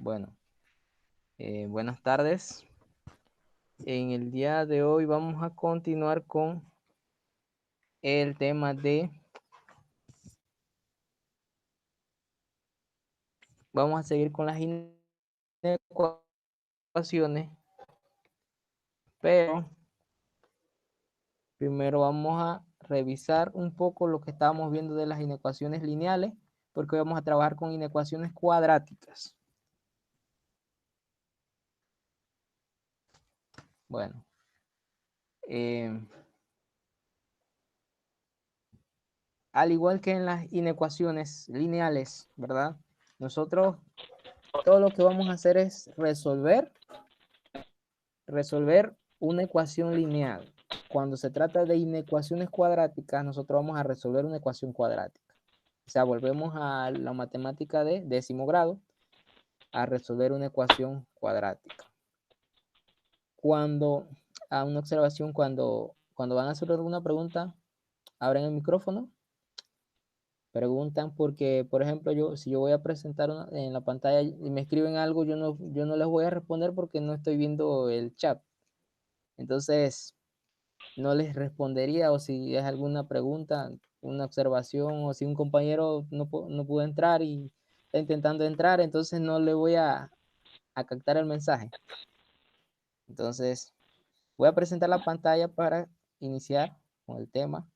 Bueno, buenas tardes. En el día de hoy vamos a continuar con el tema vamos a seguir con las inecuaciones, pero primero vamos a revisar un poco lo que estábamos viendo de las inecuaciones lineales, porque hoy vamos a trabajar con inecuaciones cuadráticas. Bueno, eh, al igual que en las inecuaciones lineales, ¿verdad? Nosotros todo lo que vamos a hacer es resolver una ecuación lineal. Cuando se trata de inecuaciones cuadráticas, nosotros vamos a resolver una ecuación cuadrática. O sea, volvemos a la matemática de décimo grado a resolver una ecuación cuadrática. A una observación, cuando van a hacer alguna pregunta, abren el micrófono, preguntan porque, por ejemplo, si yo voy a presentar en la pantalla y me escriben algo, yo no les voy a responder porque no estoy viendo el chat. Entonces, no les respondería, o si es alguna pregunta, una observación, o si un compañero no pudo entrar y está intentando entrar, entonces no le voy a captar el mensaje. Entonces, voy a presentar la pantalla para iniciar con el tema.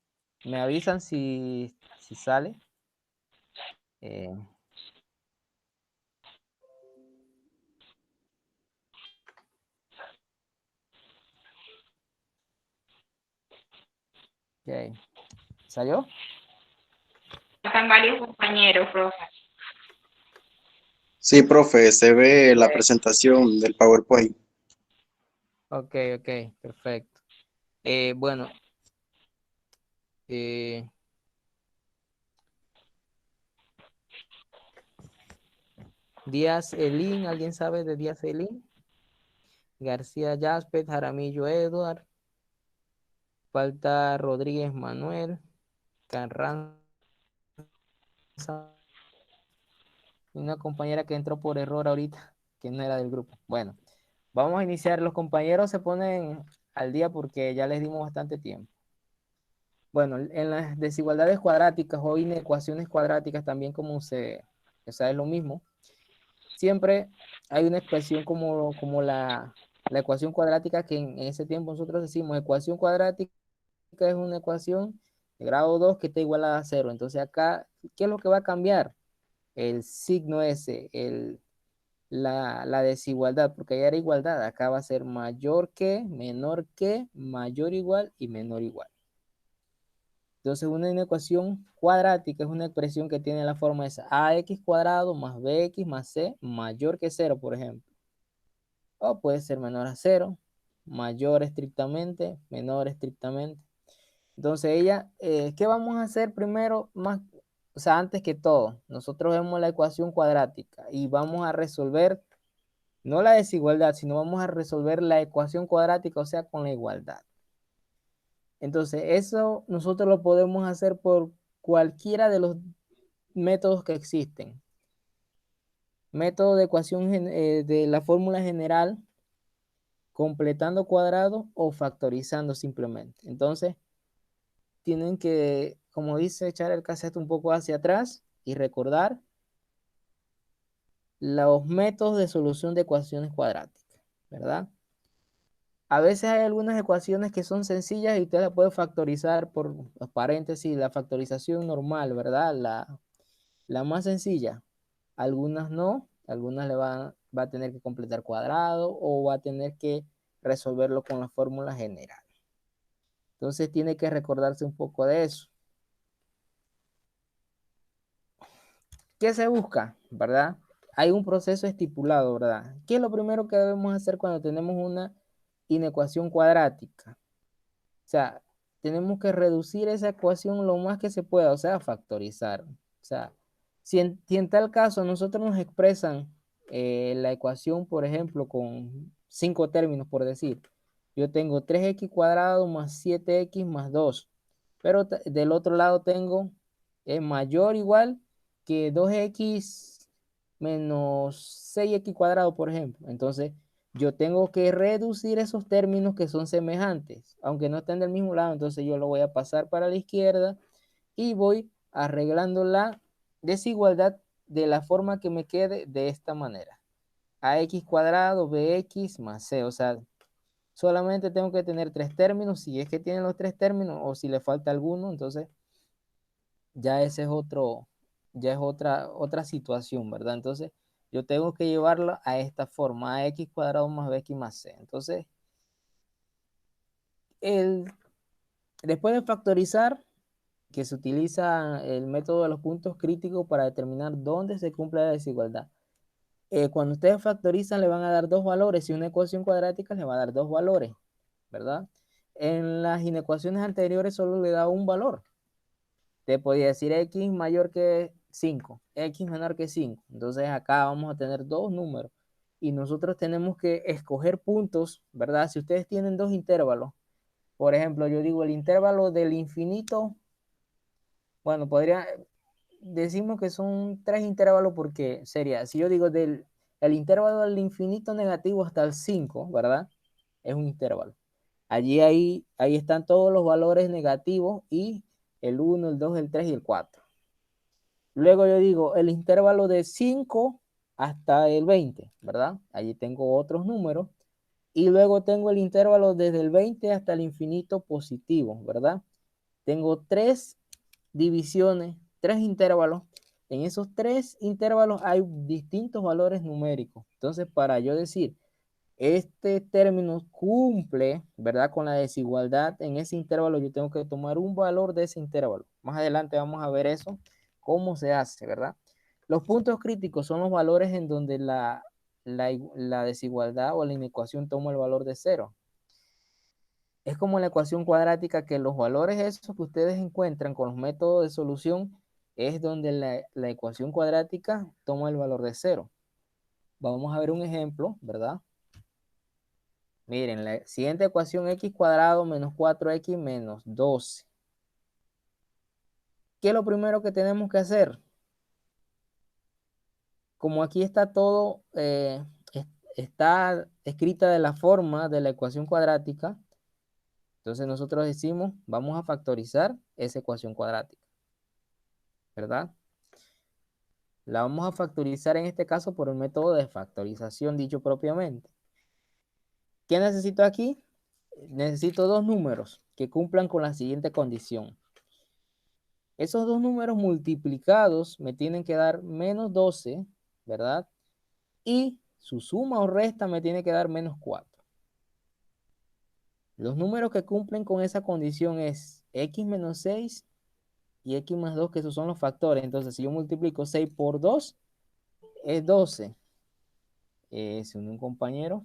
Me avisan si sale. Ok. ¿Salió? Están varios compañeros, profe. Sí, profe, se ve la presentación del PowerPoint. Ok, perfecto. Bueno, Díaz Elín, ¿alguien sabe de Díaz Elín? García Yaspet, Jaramillo Edward, falta Rodríguez Manuel, Carranza, una compañera que entró por error ahorita, que no era del grupo. Bueno, vamos a iniciar. Los compañeros se ponen al día porque ya les dimos bastante tiempo. Bueno, en las desigualdades cuadráticas o inecuaciones cuadráticas también o sea, es lo mismo. Siempre hay una expresión como la ecuación cuadrática que en ese tiempo nosotros decimos ecuación cuadrática es una ecuación de grado 2 que está igualada a 0. Entonces acá, ¿qué es lo que va a cambiar? El signo ese, la desigualdad, porque allá era igualdad, acá va a ser mayor que, mayor igual y menor igual. Entonces una ecuación cuadrática es una expresión que tiene la forma de ax cuadrado más bx más c mayor que 0, por ejemplo. O puede ser menor a 0, mayor estrictamente, menor estrictamente. Entonces ¿qué vamos a hacer primero? O sea, antes que todo, nosotros vemos la ecuación cuadrática y vamos a resolver, no la desigualdad, sino vamos a resolver la ecuación cuadrática, o sea, con la igualdad. Entonces, eso nosotros lo podemos hacer por cualquiera de los métodos que existen. Método de ecuación de la fórmula general, completando cuadrado o factorizando simplemente. Entonces, tienen que, como dice, echar el cassette un poco hacia atrás y recordar los métodos de solución de ecuaciones cuadráticas, ¿verdad? A veces hay algunas ecuaciones que son sencillas y usted la puede factorizar por los paréntesis, la factorización normal, ¿verdad? La más sencilla. Algunas no, algunas va a tener que completar cuadrado o va a tener que resolverlo con la fórmula general. Entonces tiene que recordarse un poco de eso. ¿Qué se busca? ¿Verdad? Hay un proceso estipulado, ¿verdad? ¿Qué es lo primero que debemos hacer cuando tenemos una inecuación cuadrática? O sea, tenemos que reducir esa ecuación lo más que se pueda, o sea, factorizar. O sea, si en tal caso nosotros nos expresan la ecuación, por ejemplo, con 5 términos, por decir, yo tengo 3x cuadrado más 7x más 2, pero del otro lado tengo mayor o igual que 2x menos 6x cuadrado, por ejemplo. Entonces, yo tengo que reducir esos términos que son semejantes, aunque no estén del mismo lado. Entonces, yo lo voy a pasar para la izquierda y voy arreglando la desigualdad de la forma que me quede de esta manera. AX cuadrado, BX más C. O sea, solamente tengo que tener tres términos. Si es que tienen los tres términos o si le falta alguno, entonces ya ese es otro, ya es otra situación, ¿verdad? Entonces, yo tengo que llevarlo a esta forma, a x cuadrado más bx más c. Entonces, después de factorizar, que se utiliza el método de los puntos críticos para determinar dónde se cumple la desigualdad. Cuando ustedes factorizan, le van a dar dos valores. Si una ecuación cuadrática, le va a dar dos valores, ¿verdad? En las inecuaciones anteriores solo le da un valor. Te podía decir x mayor que 5, x menor que 5. Entonces acá vamos a tener dos números y nosotros tenemos que escoger puntos, ¿verdad? Si ustedes tienen dos intervalos, por ejemplo, yo digo el intervalo del infinito, bueno, decimos que son tres intervalos porque sería, si yo digo el intervalo del infinito negativo hasta el 5, ¿verdad? Es un intervalo. Ahí están todos los valores negativos y el 1, el 2, el 3 y el 4. Luego yo digo el intervalo de 5 hasta el 20, ¿verdad? Allí tengo otros números. Y luego tengo el intervalo desde el 20 hasta el infinito positivo, ¿verdad? Tengo tres divisiones, tres intervalos. En esos tres intervalos hay distintos valores numéricos. Entonces, para yo decir, este término cumple, ¿verdad? Con la desigualdad en ese intervalo, yo tengo que tomar un valor de ese intervalo. Más adelante vamos a ver eso, cómo se hace, ¿verdad? Los puntos críticos son los valores en donde la desigualdad o la inecuación toma el valor de cero. Es como la ecuación cuadrática que los valores esos que ustedes encuentran con los métodos de solución es donde la ecuación cuadrática toma el valor de cero. Vamos a ver un ejemplo, ¿verdad? Miren, la siguiente ecuación x cuadrado menos 4x menos 12. ¿Qué es lo primero que tenemos que hacer? Como aquí está todo, está escrita de la forma de la ecuación cuadrática, entonces nosotros decimos, vamos a factorizar esa ecuación cuadrática, ¿verdad? La vamos a factorizar en este caso por el método de factorización dicho propiamente. ¿Qué necesito aquí? Necesito dos números que cumplan con la siguiente condición. Esos dos números multiplicados me tienen que dar menos 12, ¿verdad? Y su suma o resta me tiene que dar menos 4. Los números que cumplen con esa condición es x menos 6 y x más 2, que esos son los factores. Entonces, si yo multiplico 6 por 2, es 12. Se une un compañero.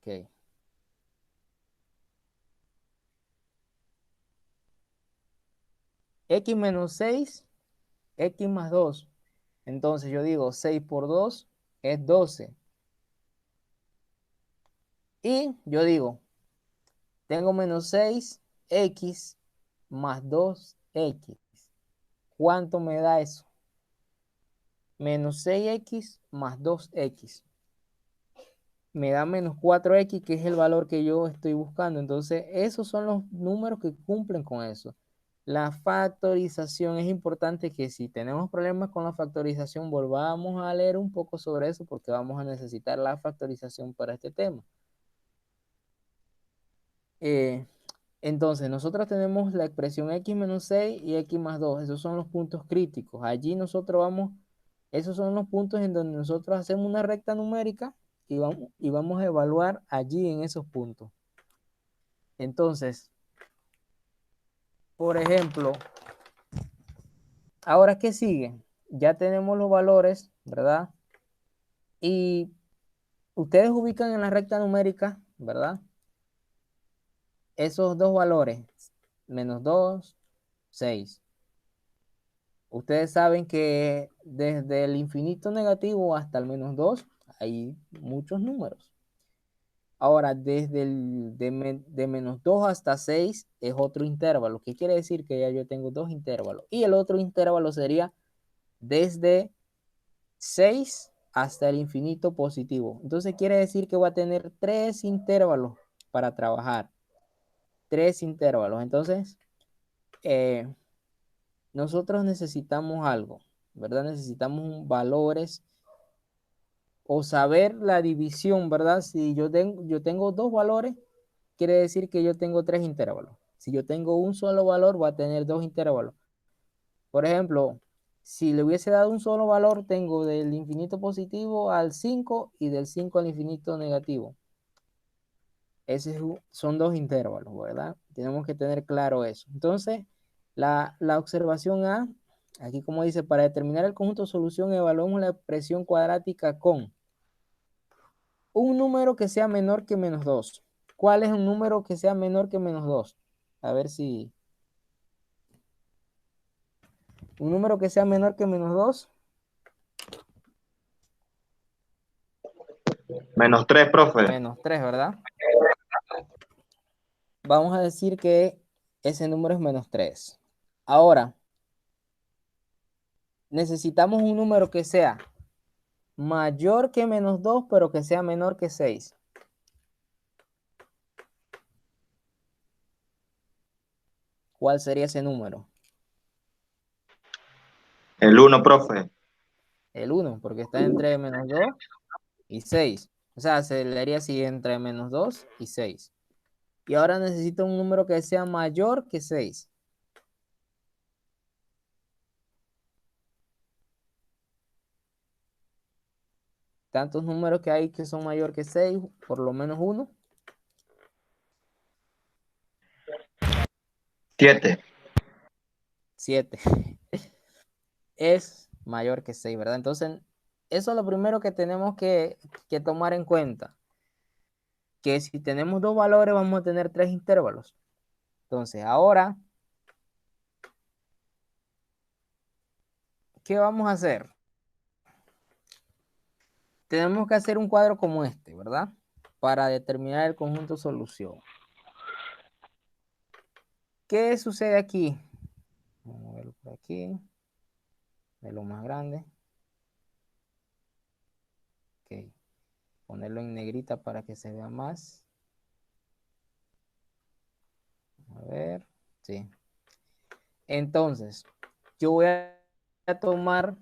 Ok. X menos 6, x más 2. Entonces, yo digo 6 por 2 es 12. Y yo digo, tengo menos 6x más 2x. ¿Cuánto me da eso? Menos 6x más 2x. Me da menos 4x, que es el valor que yo estoy buscando. Entonces, esos son los números que cumplen con eso. La factorización es importante que si tenemos problemas con la factorización, volvamos a leer un poco sobre eso porque vamos a necesitar la factorización para este tema. Entonces, nosotros tenemos la expresión x menos 6 y x más 2. Esos son los puntos críticos. Allí nosotros esos son los puntos en donde nosotros hacemos una recta numérica y vamos a evaluar allí en esos puntos. Entonces, por ejemplo, ahora ¿qué sigue? Ya tenemos los valores, ¿verdad? Y ustedes ubican en la recta numérica, ¿verdad? Esos dos valores, menos 2, 6. Ustedes saben que desde el infinito negativo hasta el menos 2 hay muchos números. Ahora, desde de menos 2 hasta 6 es otro intervalo. ¿Qué quiere decir? Que ya yo tengo dos intervalos. Y el otro intervalo sería desde 6 hasta el infinito positivo. Entonces quiere decir que voy a tener 3 intervalos para trabajar. 3 intervalos. Entonces, nosotros necesitamos algo, ¿verdad? Necesitamos valores o saber la división, ¿verdad? Si yo tengo 2 valores, quiere decir que yo tengo 3 intervalos. Si yo tengo un solo valor, voy a tener 2 intervalos. Por ejemplo, si le hubiese dado un solo valor, tengo del infinito positivo al 5 y del 5 al infinito negativo. Son 2 intervalos, ¿verdad? Tenemos que tener claro eso. Entonces, la observación A, aquí como dice, para determinar el conjunto de solución, evaluemos la expresión cuadrática con un número que sea menor que menos 2. ¿Cuál es un número que sea menor que menos 2? A ver si... Un número que sea menor que menos 2. -3, profe. Menos 3, ¿verdad? Vamos a decir que ese número es menos 3. Ahora, necesitamos un número que sea mayor que menos 2, pero que sea menor que 6. ¿Cuál sería ese número? El 1, profe. El 1, porque está entre menos 2 y 6. O sea, se leería así entre menos 2 y 6. Y ahora necesito un número que sea mayor que 6. Tantos números que hay que son mayor que 6, por lo menos uno. 7. 7. Es mayor que 6, ¿verdad? Entonces, eso es lo primero que tenemos que tomar en cuenta. Que si tenemos 2 valores, vamos a tener 3 intervalos. Entonces, ahora, ¿qué vamos a hacer? Tenemos que hacer un cuadro como este, ¿verdad? Para determinar el conjunto solución. ¿Qué sucede aquí? Vamos a verlo por aquí. De lo más grande. Ok. Ponerlo en negrita para que se vea más. A ver. Sí. Entonces, yo voy a tomar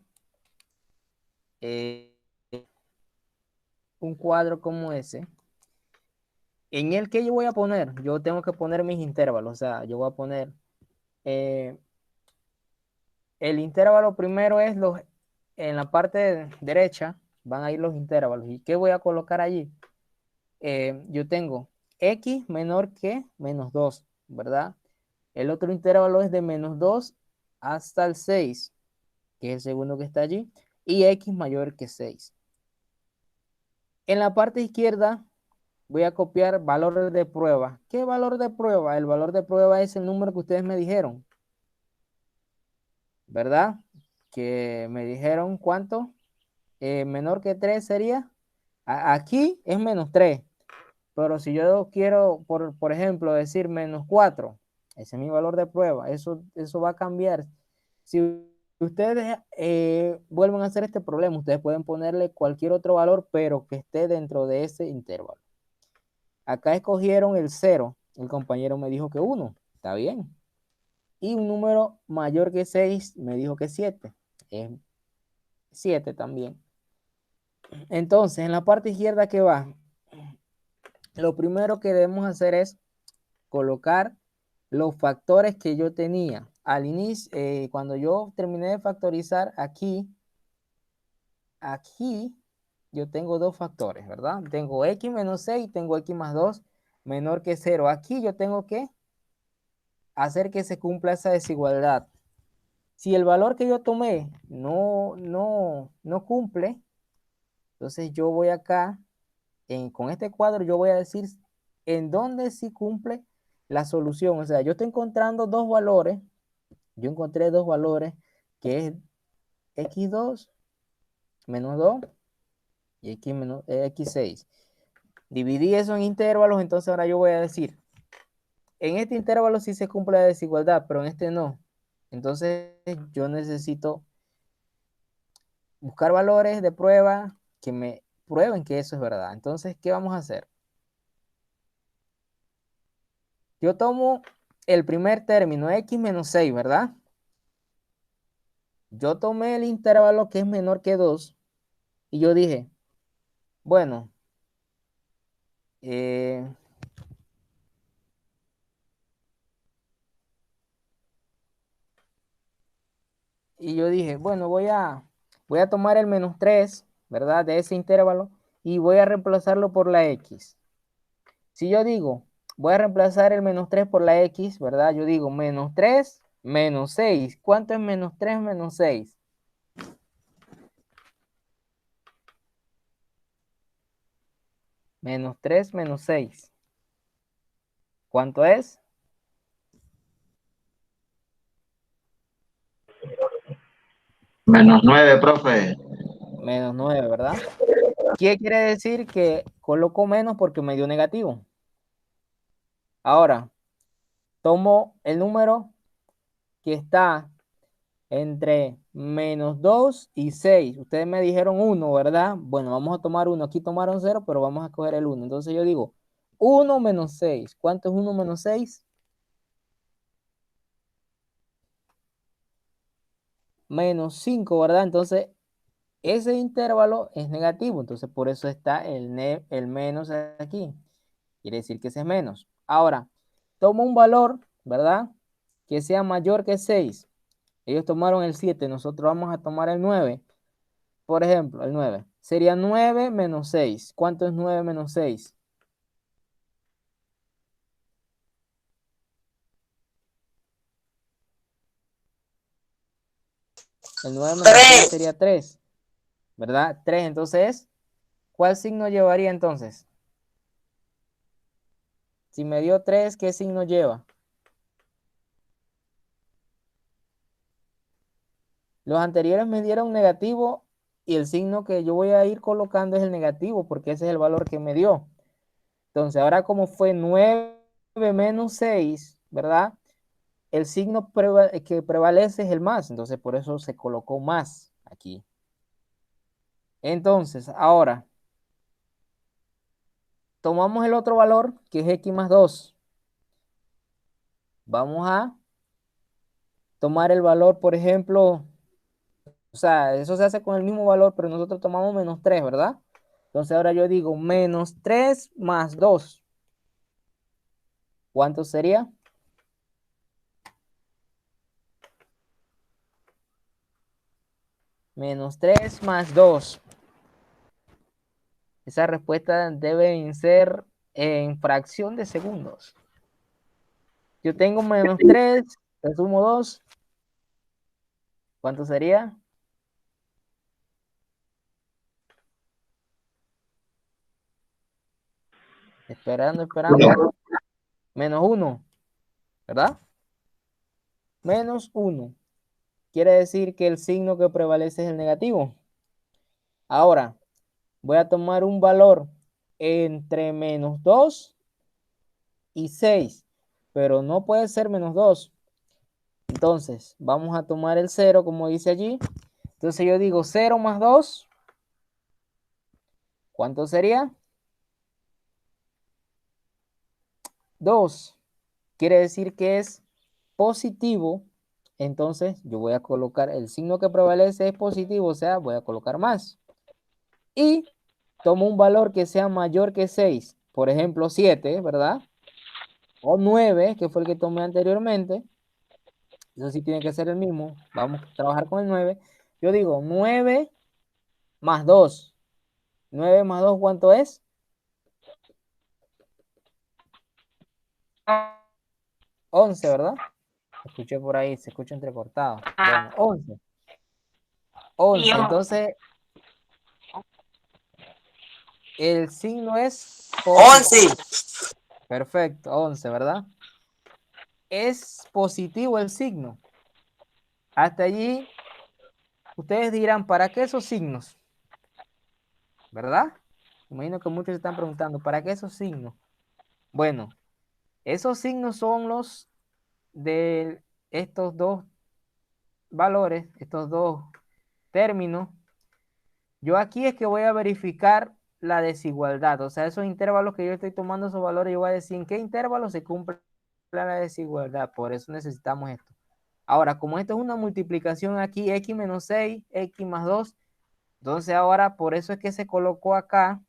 un cuadro como ese. En el que yo voy a poner, yo tengo que poner mis intervalos. O sea, yo voy a poner el intervalo primero es en la parte derecha van a ir los intervalos. ¿Y qué voy a colocar allí? Yo tengo x menor que menos 2, ¿verdad? El otro intervalo es de menos 2 hasta el 6, que es el segundo que está allí, y x mayor que 6. En la parte izquierda voy a copiar valores de prueba. ¿Qué valor de prueba? El valor de prueba es el número que ustedes me dijeron, ¿verdad? Que me dijeron cuánto. Menor que 3 sería. Aquí es menos 3. Pero si yo quiero, por ejemplo, decir menos 4, ese es mi valor de prueba. Eso va a cambiar. Si ustedes vuelven a hacer este problema, ustedes pueden ponerle cualquier otro valor, pero que esté dentro de ese intervalo. Acá escogieron el 0. El compañero me dijo que 1. Está bien. Y un número mayor que 6 me dijo que 7. Es 7 también. Entonces, en la parte izquierda que va, lo primero que debemos hacer es colocar los factores que yo tenía. Al inicio, cuando yo terminé de factorizar aquí yo tengo 2 factores, ¿verdad? Tengo x menos 6 y tengo x más 2 menor que 0. Aquí yo tengo que hacer que se cumpla esa desigualdad. Si el valor que yo tomé no cumple, entonces yo voy acá, con este cuadro yo voy a decir en dónde sí cumple la solución. O sea, yo estoy encontrando 2 valores. Yo encontré 2 valores que es x2 menos 2 y x6. Dividí eso en intervalos, entonces ahora yo voy a decir, en este intervalo sí se cumple la desigualdad, pero en este no. Entonces yo necesito buscar valores de prueba que me prueben que eso es verdad. Entonces, ¿qué vamos a hacer? Yo tomo el primer término, x menos 6, ¿verdad? Yo tomé el intervalo que es menor que 2 y yo dije, bueno, eh, y yo dije, bueno, voy a tomar el menos 3, ¿verdad? De ese intervalo y voy a reemplazarlo por la x. Si yo digo, voy a reemplazar el menos 3 por la x, ¿verdad? Yo digo menos 3 menos 6. ¿Cuánto es menos 3 menos 6? Menos 3 menos 6. ¿Cuánto es? -9, profe. Menos 9, ¿verdad? ¿Qué quiere decir? Que coloco menos porque me dio negativo. Ahora, tomo el número que está entre menos 2 y 6. Ustedes me dijeron 1, ¿verdad? Bueno, vamos a tomar 1. Aquí tomaron 0, pero vamos a coger el 1. Entonces yo digo 1 menos 6. ¿Cuánto es 1 menos 6? Menos 5, ¿verdad? Entonces ese intervalo es negativo. Entonces por eso está el menos aquí. Quiere decir que ese es menos. Ahora, tomo un valor, ¿verdad? Que sea mayor que 6. Ellos tomaron el 7, nosotros vamos a tomar el 9. Por ejemplo, el 9. Sería 9 menos 6. ¿Cuánto es 9 menos 6? El 9 menos 6 sería 3, ¿verdad? 3, entonces, ¿cuál signo llevaría entonces? Si me dio 3, ¿qué signo lleva? Los anteriores me dieron negativo y el signo que yo voy a ir colocando es el negativo porque ese es el valor que me dio. Entonces, ahora como fue 9 menos 6, ¿verdad? El signo que prevalece es el más, entonces por eso se colocó más aquí. Entonces, ahora, tomamos el otro valor que es x más 2. Vamos a tomar el valor, por ejemplo, o sea, eso se hace con el mismo valor, pero nosotros tomamos menos 3, ¿verdad? Entonces ahora yo digo menos 3 más 2. ¿Cuánto sería? Menos 3 más 2. Esa respuesta debe ser en fracción de segundos. Yo tengo menos 3, le sumo 2. ¿Cuánto sería? Esperando, esperando. Menos 1, ¿verdad? Menos 1. Quiere decir que el signo que prevalece es el negativo. Ahora, voy a tomar un valor entre menos 2 y 6, pero no puede ser menos 2. Entonces, vamos a tomar el 0, como dice allí. Entonces yo digo 0 más 2. ¿Cuánto sería? 2. Quiere decir que es positivo. Entonces yo voy a colocar el signo que prevalece es positivo, o sea, voy a colocar más. Y tomo un valor que sea mayor que 6. Por ejemplo, 7, ¿verdad? O 9, que fue el que tomé anteriormente. Eso sí tiene que ser el mismo. Vamos a trabajar con el 9. Yo digo 9 más 2. 9 más 2, ¿cuánto es? 11, ¿verdad? Escuché por ahí, se escucha entrecortado. Bueno, 11. 11. Entonces, el signo es 11. Perfecto, 11, ¿verdad? Es positivo el signo. Hasta allí, ustedes dirán, ¿para qué esos signos? ¿Verdad? Imagino que muchos se están preguntando, ¿para qué esos signos? Bueno, esos signos son los de estos dos valores, estos dos términos, Yo aquí es que voy a verificar la desigualdad, o sea, esos intervalos que yo estoy tomando esos valores, yo voy a decir en qué intervalo se cumple la desigualdad, por eso necesitamos esto. Ahora, como esto es una multiplicación aquí, x menos 6, x más 2, entonces ahora por eso es que se colocó acá,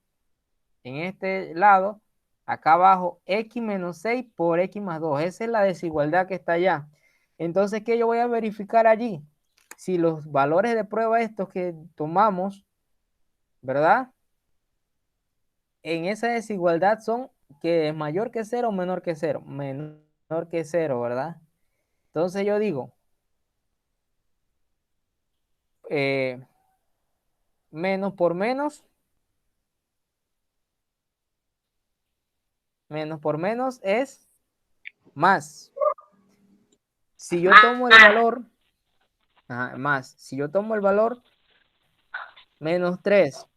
en este lado, acá abajo, x menos 6 por x más 2. Esa es la desigualdad que está allá. Entonces, ¿qué yo voy a verificar allí? Si los valores de prueba estos que tomamos, ¿verdad? En esa desigualdad son que es mayor que 0 o menor que 0. Menor que 0, ¿verdad? Entonces yo digo, eh, menos por menos es más. Si yo tomo el Más. valor, más, si yo tomo el valor menos 3,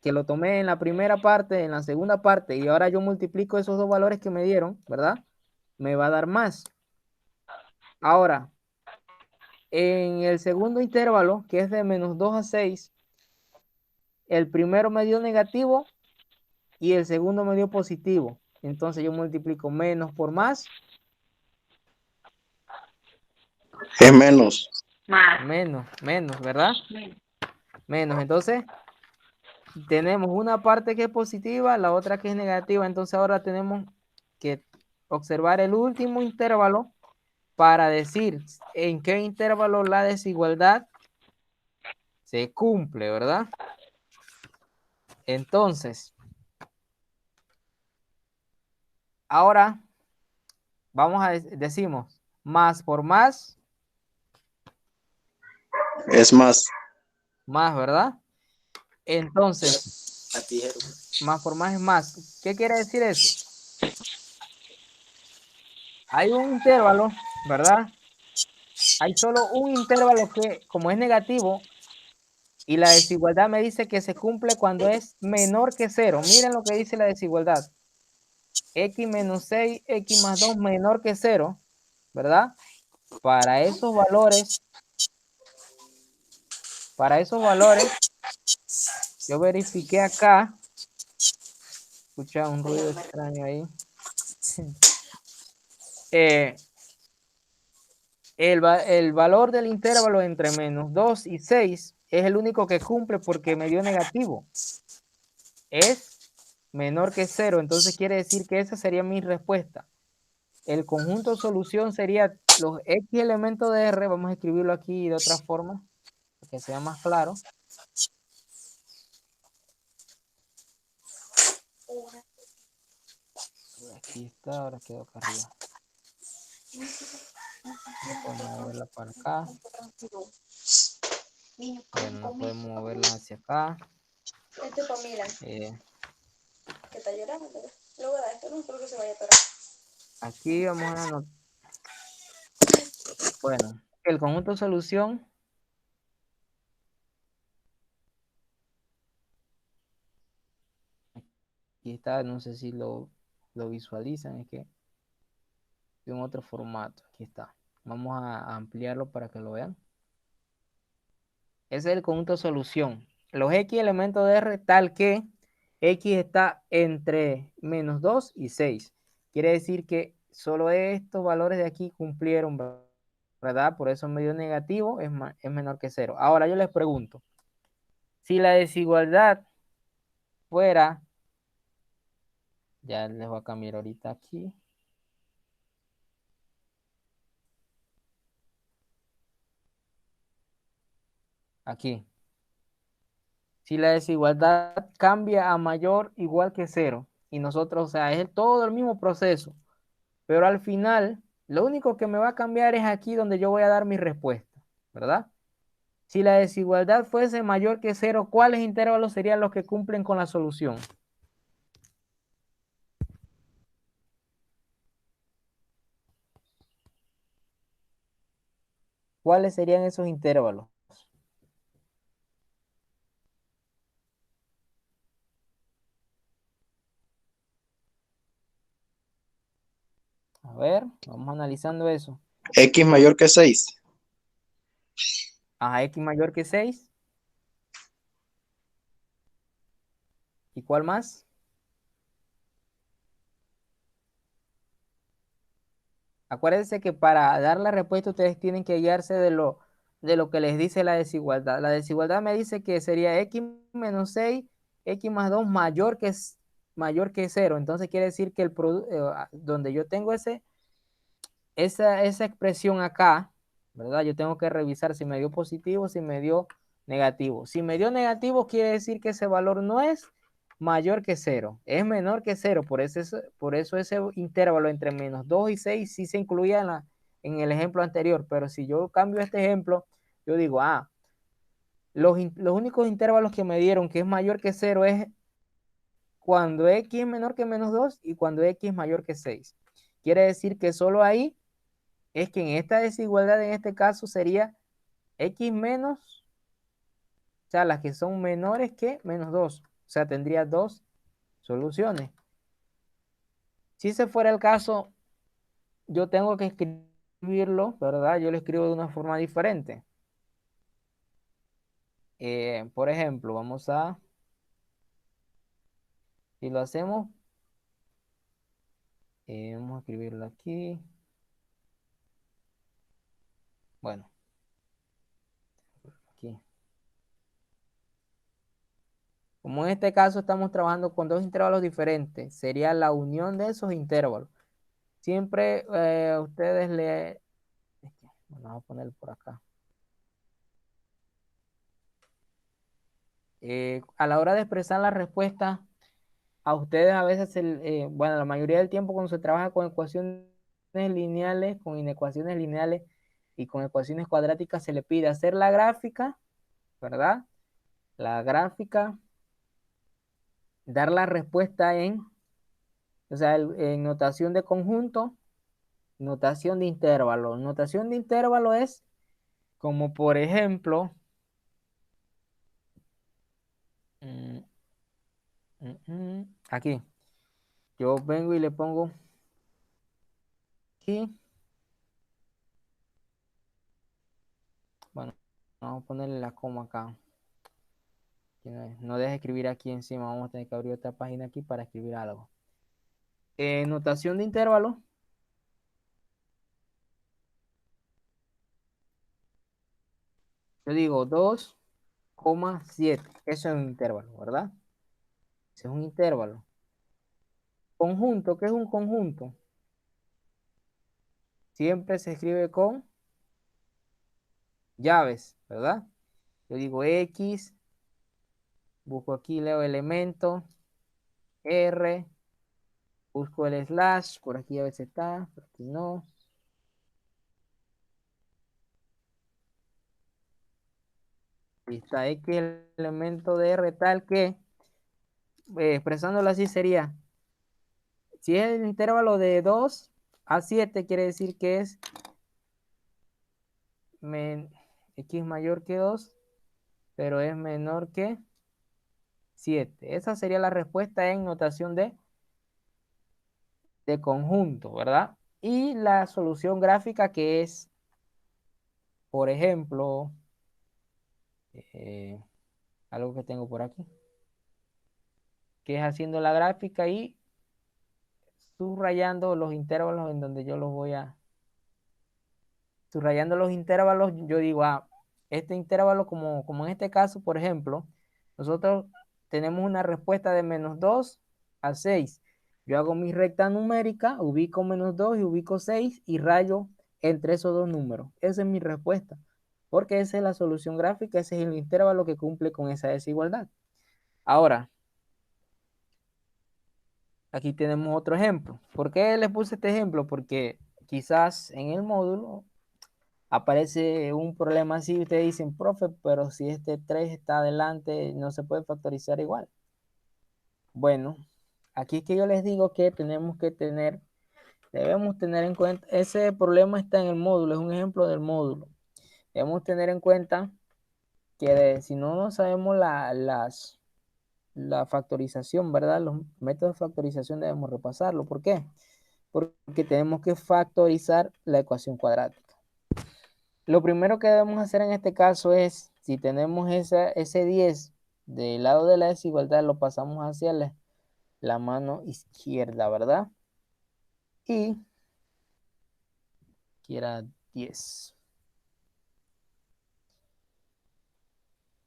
que lo tomé en la primera parte, en la segunda parte, y ahora yo multiplico esos dos valores que me dieron, ¿verdad? Me va a dar más. Ahora, en el segundo intervalo, que es de menos 2 a 6, el primero me dio negativo y el segundo me dio positivo. Entonces yo multiplico menos por más, Es menos. Más. menos, ¿verdad? Menos. Entonces tenemos una parte que es positiva, la otra que es negativa. Entonces ahora tenemos que observar el último intervalo para decir en qué intervalo la desigualdad se cumple, ¿verdad? Entonces, ahora vamos a decimos más por Es más. más, ¿verdad? Entonces, más por más es más. ¿Qué quiere decir eso? Hay un intervalo, ¿verdad? Hay solo un intervalo que, como es negativo, y la desigualdad me dice que se cumple cuando es menor que 0. Miren lo que dice la desigualdad. X menos 6, X más 2 menor que 0, ¿verdad? Para esos valores, yo verifiqué acá. Escucha un ruido extraño ahí. El valor del intervalo entre menos 2 y 6 es el único que cumple porque me dio negativo. Es menor que 0, entonces quiere decir que esa sería mi respuesta. El conjunto solución sería los X elementos de R, vamos a escribirlo aquí de otra forma, para que sea más claro. Aquí está, ahora quedó acá arriba. No podemos moverla para acá. Bueno, no podemos moverla hacia acá. Que está llorando, pero luego de esto no creo que se vaya a parar. Aquí vamos a anotar. Bueno, el conjunto solución. Aquí está, no sé si lo visualizan, es que en otro formato. Aquí está. Vamos a ampliarlo para que lo vean. Ese es el conjunto solución. Los X elementos de R tal que X está entre menos 2 y 6. Quiere decir que solo estos valores de aquí cumplieron, ¿verdad? Por eso medio negativo es menor que 0. Ahora yo les pregunto, si la desigualdad fuera, ya les voy a cambiar ahorita aquí. Aquí. Si la desigualdad cambia a mayor igual que 0, y nosotros, o sea, es todo el mismo proceso, pero al final, lo único que me va a cambiar es aquí donde yo voy a dar mi respuesta, ¿verdad? Si la desigualdad fuese mayor que 0, ¿cuáles intervalos serían los que cumplen con la solución? ¿Cuáles serían esos intervalos? A ver, vamos analizando eso. X mayor que 6. Ajá, X mayor que 6. cuál más? Acuérdense que para dar la respuesta ustedes tienen que guiarse de lo que les dice la desigualdad. La desigualdad me dice que sería x menos 6, x más 2 mayor que 0. Entonces quiere decir que donde yo tengo esa expresión acá, ¿verdad? Yo tengo que revisar si me dio positivo, si me dio negativo. Si me dio negativo, quiere decir que ese valor no es mayor que 0, es menor que 0. Por eso ese intervalo entre menos 2 y 6 sí se incluía en el ejemplo anterior. Pero si yo cambio este ejemplo, yo digo, los únicos intervalos que me dieron que es mayor que 0 es cuando x es menor que menos 2 y cuando x es mayor que 6. Quiere decir que solo ahí es que en esta desigualdad, en este caso, sería x menos, o sea, las que son menores que menos 2. O sea, tendría dos soluciones. Si ese fuera el caso, yo tengo que escribirlo, ¿verdad? Yo lo escribo de una forma diferente. Por ejemplo, si lo hacemos, vamos a escribirlo aquí. Bueno, aquí. Como en este caso estamos trabajando con dos intervalos diferentes, sería la unión de esos intervalos. Siempre ustedes bueno, vamos a ponerlo por acá. A la hora de expresar la respuesta, a ustedes a veces, bueno, la mayoría del tiempo cuando se trabaja con ecuaciones lineales, con inecuaciones lineales y con ecuaciones cuadráticas, se le pide hacer la gráfica, ¿verdad? La gráfica, dar la respuesta o sea, en notación de conjunto, notación de intervalo. Notación de intervalo es como, por ejemplo, mm, aquí, yo vengo y le pongo aquí, bueno, vamos a ponerle la coma acá. No deje escribir aquí encima, vamos a tener que abrir otra página aquí para escribir algo. Notación de intervalo. Yo digo 2,7. Eso es un intervalo, ¿verdad? Ese es un intervalo. Conjunto, ¿qué es un conjunto? Siempre se escribe con llaves, ¿verdad? Yo digo X, busco aquí, leo elemento, R, busco el slash, por aquí a veces está, por aquí no. Y está X elemento de R tal que, expresándolo así sería, si es el intervalo de 2 a 7, quiere decir que es X mayor que 2, pero es menor que 7. Esa sería la respuesta en notación de conjunto, ¿verdad? Y la solución gráfica que es, por ejemplo, algo que tengo por aquí, que es haciendo la gráfica y subrayando los intervalos en donde yo los voy subrayando los intervalos, yo digo, este intervalo, como en este caso, por ejemplo, nosotros tenemos una respuesta de menos 2 a 6. Yo hago mi recta numérica, ubico menos 2 y ubico 6 y rayo entre esos dos números. Esa es mi respuesta, porque esa es la solución gráfica, ese es el intervalo que cumple con esa desigualdad. Ahora, aquí tenemos otro ejemplo. ¿Por qué les puse este ejemplo? Porque quizás en el módulo aparece un problema así y ustedes dicen, profe, pero si este 3 está adelante, no se puede factorizar igual. Bueno, aquí es que yo les digo que debemos tener en cuenta, ese problema está en el módulo, es un ejemplo del módulo. Debemos tener en cuenta que si no sabemos la factorización, ¿verdad? Los métodos de factorización debemos repasarlo. ¿Por qué? Porque tenemos que factorizar la ecuación cuadrática. Lo primero que debemos hacer en este caso es, si tenemos ese 10 Del lado de la desigualdad lo pasamos hacia la mano izquierda, ¿verdad? Y que era 10.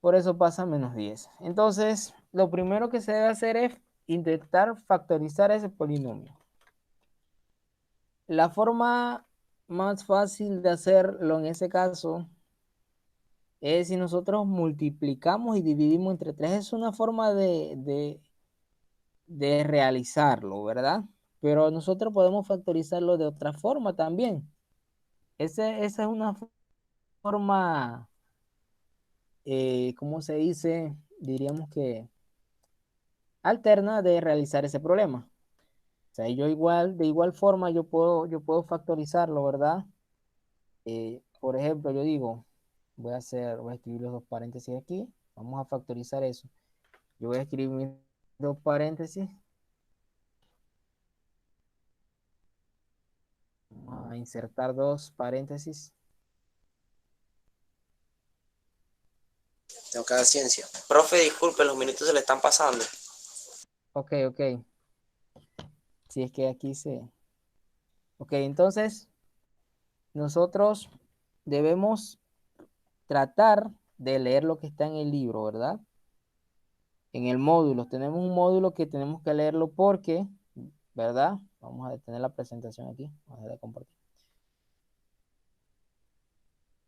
Por eso pasa menos 10. Entonces, lo primero que se debe hacer es intentar factorizar ese polinomio. La forma más fácil de hacerlo en ese caso es si nosotros multiplicamos y dividimos entre 3. Es una forma de realizarlo, ¿verdad? Pero nosotros podemos factorizarlo de otra forma también. Esa es una forma, ¿cómo se dice? Diríamos que alterna de realizar ese problema. O sea, de igual forma, yo puedo factorizarlo, ¿verdad? Por ejemplo, yo digo, voy a escribir los dos paréntesis aquí. Vamos a factorizar eso. Yo voy a escribir mis dos paréntesis. Vamos a insertar dos paréntesis. Tengo que dar ciencia. Profe, disculpe, los minutos se le están pasando. Ok, ok. Si es que aquí Ok, entonces nosotros debemos tratar de leer lo que está en el libro, ¿verdad? En el módulo. Tenemos un módulo que tenemos que leerlo porque, ¿verdad? Vamos a detener la presentación aquí. Vamos a dejar de compartir.